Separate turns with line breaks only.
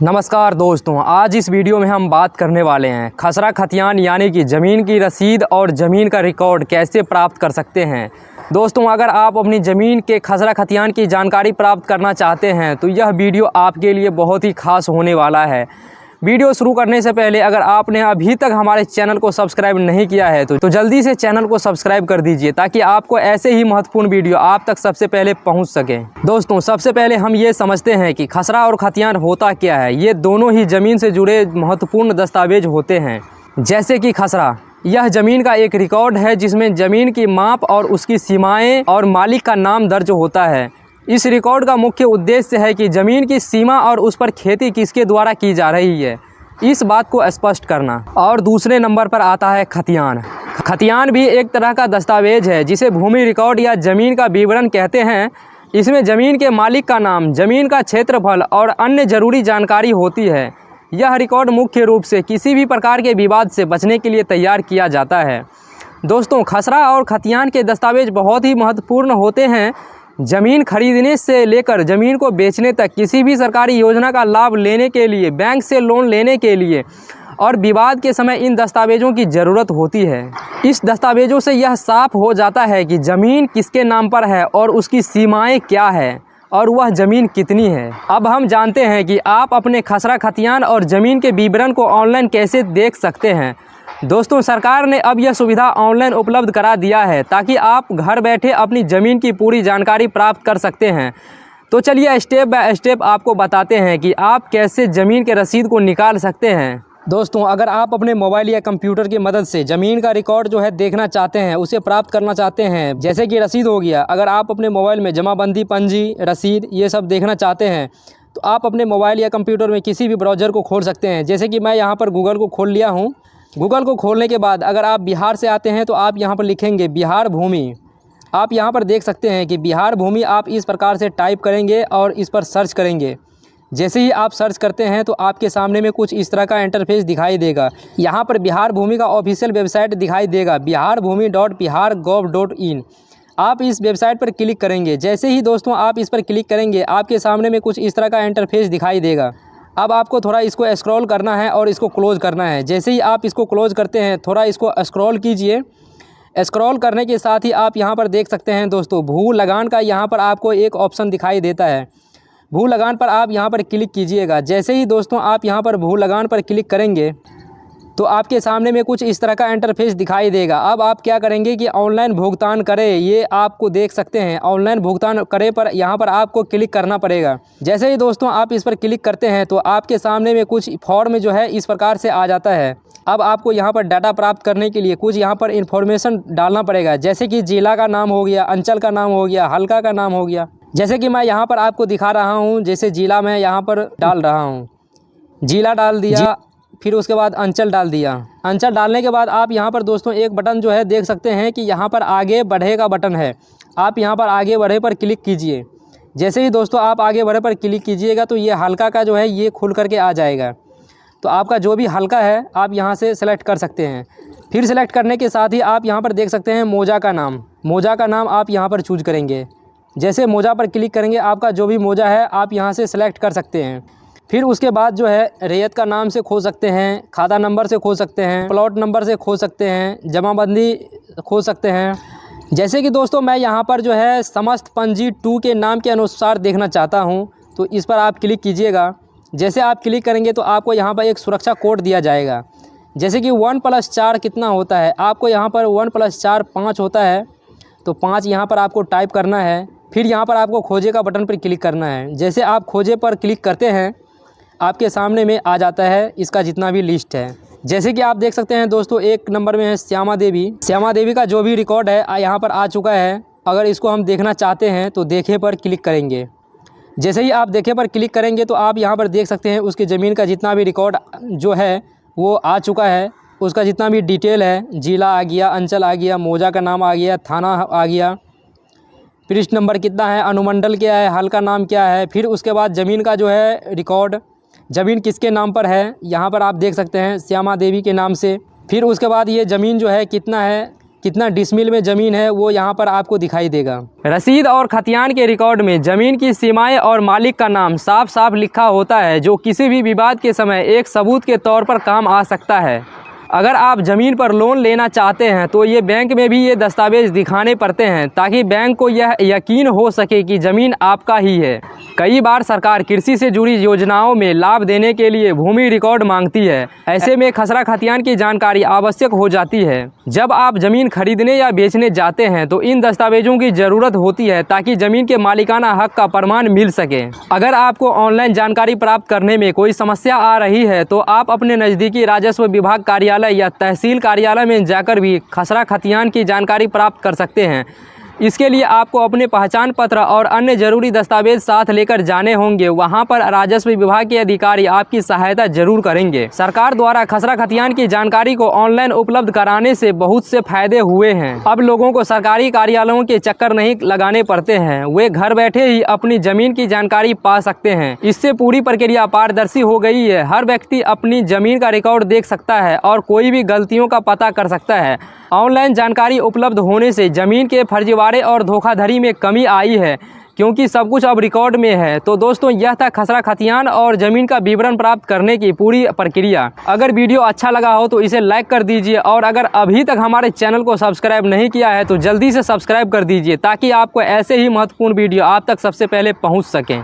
नमस्कार दोस्तों, आज इस वीडियो में हम बात करने वाले हैं खसरा खतियान यानी कि ज़मीन की रसीद और ज़मीन का रिकॉर्ड कैसे प्राप्त कर सकते हैं। दोस्तों, अगर आप अपनी ज़मीन के खसरा खतियान की जानकारी प्राप्त करना चाहते हैं तो यह वीडियो आपके लिए बहुत ही खास होने वाला है। वीडियो शुरू करने से पहले अगर आपने अभी तक हमारे चैनल को सब्सक्राइब नहीं किया है तो जल्दी से चैनल को सब्सक्राइब कर दीजिए ताकि आपको ऐसे ही महत्वपूर्ण वीडियो आप तक सबसे पहले पहुंच सके। दोस्तों, सबसे पहले हम ये समझते हैं कि खसरा और खतियान होता क्या है। ये दोनों ही ज़मीन से जुड़े महत्वपूर्ण दस्तावेज होते हैं। जैसे कि खसरा, यह ज़मीन का एक रिकॉर्ड है जिसमें ज़मीन की माप और उसकी सीमाएँ और मालिक का नाम दर्ज होता है। इस रिकॉर्ड का मुख्य उद्देश्य है कि ज़मीन की सीमा और उस पर खेती किसके द्वारा की जा रही है, इस बात को स्पष्ट करना। और दूसरे नंबर पर आता है खतियान। खतियान भी एक तरह का दस्तावेज है जिसे भूमि रिकॉर्ड या ज़मीन का विवरण कहते हैं। इसमें ज़मीन के मालिक का नाम, ज़मीन का क्षेत्रफल और अन्य ज़रूरी जानकारी होती है। यह रिकॉर्ड मुख्य रूप से किसी भी प्रकार के विवाद से बचने के लिए तैयार किया जाता है। दोस्तों, खसरा और खतियान के दस्तावेज बहुत ही महत्वपूर्ण होते हैं। ज़मीन खरीदने से लेकर ज़मीन को बेचने तक, किसी भी सरकारी योजना का लाभ लेने के लिए, बैंक से लोन लेने के लिए और विवाद के समय इन दस्तावेज़ों की ज़रूरत होती है। इस दस्तावेज़ों से यह साफ हो जाता है कि ज़मीन किसके नाम पर है और उसकी सीमाएं क्या है और वह ज़मीन कितनी है। अब हम जानते हैं कि आप अपने खसरा खतियान और ज़मीन के विवरण को ऑनलाइन कैसे देख सकते हैं। दोस्तों, सरकार ने अब यह सुविधा ऑनलाइन उपलब्ध करा दिया है ताकि आप घर बैठे अपनी ज़मीन की पूरी जानकारी प्राप्त कर सकते हैं। तो चलिए स्टेप बाय स्टेप आपको बताते हैं कि आप कैसे ज़मीन के रसीद को निकाल सकते हैं। दोस्तों, अगर आप अपने मोबाइल या कंप्यूटर की मदद से ज़मीन का रिकॉर्ड जो है देखना चाहते हैं, उसे प्राप्त करना चाहते हैं, जैसे कि रसीद हो गया, अगर आप अपने मोबाइल में जमाबंदी, पंजी, रसीद ये सब देखना चाहते हैं तो आप अपने मोबाइल या कंप्यूटर में किसी भी ब्राउज़र को खोल सकते हैं। जैसे कि मैं यहाँ पर गूगल को खोल लिया हूँ। गूगल को खोलने के बाद अगर आप बिहार से आते हैं तो आप यहाँ पर लिखेंगे बिहार भूमि। आप यहाँ पर देख सकते हैं कि बिहार भूमि आप इस प्रकार से टाइप करेंगे और इस पर सर्च करेंगे। जैसे ही आप सर्च करते हैं तो आपके सामने में कुछ इस तरह का इंटरफेस दिखाई देगा। यहाँ पर बिहार भूमि का ऑफिशियल वेबसाइट दिखाई देगा, biharbhumi.bihar.gov.in। आप इस वेबसाइट पर क्लिक करेंगे। जैसे ही दोस्तों आप इस पर क्लिक करेंगे, आपके सामने में कुछ इस तरह का इंटरफेस दिखाई देगा। अब आपको थोड़ा इसको स्क्रॉल करना है और इसको क्लोज़ करना है। जैसे ही आप इसको क्लोज़ करते हैं, थोड़ा इसको स्क्रॉल कीजिए। स्क्रॉल करने के साथ ही आप यहाँ पर देख सकते हैं दोस्तों, भू लगान का यहाँ पर आपको एक ऑप्शन दिखाई देता है। भू लगान पर आप यहाँ पर क्लिक कीजिएगा। जैसे ही दोस्तों आप यहाँ पर भू लगान पर क्लिक करेंगे तो आपके सामने में कुछ इस तरह का इंटरफेस दिखाई देगा। अब आप क्या करेंगे कि ऑनलाइन भुगतान करें, ये आपको देख सकते हैं। ऑनलाइन भुगतान करें पर यहाँ पर आपको क्लिक करना पड़ेगा। जैसे ही दोस्तों आप इस पर क्लिक करते हैं तो आपके सामने में कुछ फॉर्म जो है इस प्रकार से आ जाता है। अब आपको यहाँ पर डाटा प्राप्त करने के लिए कुछ यहाँ पर इन्फॉर्मेशन डालना पड़ेगा। जैसे कि जिला का नाम हो गया, अंचल का नाम हो गया, हल्का का नाम हो गया। जैसे कि मैं यहाँ पर आपको दिखा रहा हूँ, जैसे जिला मैं यहाँ पर डाल रहा हूँ, जिला डाल दिया, फिर उसके बाद अंचल डाल दिया। अंचल डालने के बाद आप यहाँ पर दोस्तों एक बटन जो है देख सकते हैं कि यहाँ पर आगे बढ़े का बटन है। आप यहाँ पर आगे बढ़े पर क्लिक कीजिए। जैसे ही दोस्तों आप आगे बढ़े पर क्लिक कीजिएगा तो ये हल्का का जो है ये खुल करके आ जाएगा। तो आपका जो भी हल्का है आप यहाँ से सेलेक्ट कर सकते हैं। फिर सेलेक्ट करने के साथ ही आप यहाँ पर देख सकते हैं मौजा का नाम। मौजा का नाम आप यहाँ पर चूज करेंगे। जैसे मौजा पर क्लिक करेंगे, आपका जो भी मौजा है आप यहाँ से सेलेक्ट कर सकते हैं। फिर उसके बाद जो है रैयत का नाम से खोज सकते हैं, खाता नंबर से खोज सकते हैं, प्लॉट नंबर से खोज सकते हैं, जमाबंदी खोज सकते हैं। जैसे कि दोस्तों मैं यहाँ पर जो है समस्त पंजी 2 के नाम के अनुसार देखना चाहता हूँ, तो इस पर आप क्लिक कीजिएगा। जैसे आप क्लिक करेंगे तो आपको यहाँ पर एक सुरक्षा कोड दिया जाएगा। जैसे कि 1+4 कितना होता है, आपको यहाँ पर 1+4 5 होता है, तो 5 यहाँ पर आपको टाइप करना है। फिर यहाँ पर आपको खोजे का बटन पर क्लिक करना है। जैसे आप खोजे पर क्लिक करते हैं, आपके सामने में आ जाता है इसका जितना भी लिस्ट है। जैसे कि आप देख सकते हैं दोस्तों, एक नंबर में है श्यामा देवी। श्यामा देवी का जो भी रिकॉर्ड है यहाँ पर आ चुका है। अगर इसको हम देखना चाहते हैं तो देखे पर क्लिक करेंगे। जैसे ही आप देखे पर क्लिक करेंगे तो आप यहाँ पर देख सकते हैं उसकी ज़मीन का जितना भी रिकॉर्ड जो है वो आ चुका है। उसका जितना भी डिटेल है, जिला आ गया, अंचल आ गया, मौजा का नाम आ गया, थाना आ गया, पृष्ठ नंबर कितना है, अनुमंडल क्या है, हल का नाम क्या है। फिर उसके बाद ज़मीन का जो है रिकॉर्ड, ज़मीन किसके नाम पर है यहाँ पर आप देख सकते हैं, श्यामा देवी के नाम से। फिर उसके बाद ये ज़मीन जो है कितना है, कितना डिसमिल में ज़मीन है वो यहाँ पर आपको दिखाई देगा। रसीद और खतियान के रिकॉर्ड में ज़मीन की सीमाएं और मालिक का नाम साफ साफ लिखा होता है, जो किसी भी विवाद के समय एक सबूत के तौर पर काम आ सकता है। अगर आप ज़मीन पर लोन लेना चाहते हैं तो ये बैंक में भी ये दस्तावेज़ दिखाने पड़ते हैं, ताकि बैंक को यह यकीन हो सके कि ज़मीन आपका ही है। कई बार सरकार कृषि से जुड़ी योजनाओं में लाभ देने के लिए भूमि रिकॉर्ड मांगती है। ऐसे में खसरा खतियान की जानकारी आवश्यक हो जाती है। जब आप ज़मीन खरीदने या बेचने जाते हैं तो इन दस्तावेजों की ज़रूरत होती है, ताकि ज़मीन के मालिकाना हक का प्रमाण मिल सके। अगर आपको ऑनलाइन जानकारी प्राप्त करने में कोई समस्या आ रही है तो आप अपने नज़दीकी राजस्व विभाग कार्यालय या तहसील कार्यालय में जाकर भी खसरा खतियान की जानकारी प्राप्त कर सकते हैं। इसके लिए आपको अपने पहचान पत्र और अन्य ज़रूरी दस्तावेज साथ लेकर जाने होंगे। वहां पर राजस्व विभाग के अधिकारी आपकी सहायता जरूर करेंगे। सरकार द्वारा खसरा खतियान की जानकारी को ऑनलाइन उपलब्ध कराने से बहुत से फायदे हुए हैं। अब लोगों को सरकारी कार्यालयों के चक्कर नहीं लगाने पड़ते हैं, वे घर बैठे ही अपनी ज़मीन की जानकारी पा सकते हैं। इससे पूरी प्रक्रिया पारदर्शी हो गई है। हर व्यक्ति अपनी ज़मीन का रिकॉर्ड देख सकता है और कोई भी गलतियों का पता कर सकता है। ऑनलाइन जानकारी उपलब्ध होने से ज़मीन के फर्जीवाड़े और धोखाधड़ी में कमी आई है, क्योंकि सब कुछ अब रिकॉर्ड में है। तो दोस्तों, यह था खसरा खतियान और ज़मीन का विवरण प्राप्त करने की पूरी प्रक्रिया। अगर वीडियो अच्छा लगा हो तो इसे लाइक कर दीजिए, और अगर अभी तक हमारे चैनल को सब्सक्राइब नहीं किया है तो जल्दी से सब्सक्राइब कर दीजिए, ताकि आपको ऐसे ही महत्वपूर्ण वीडियो आप तक सबसे पहले पहुँच सकें।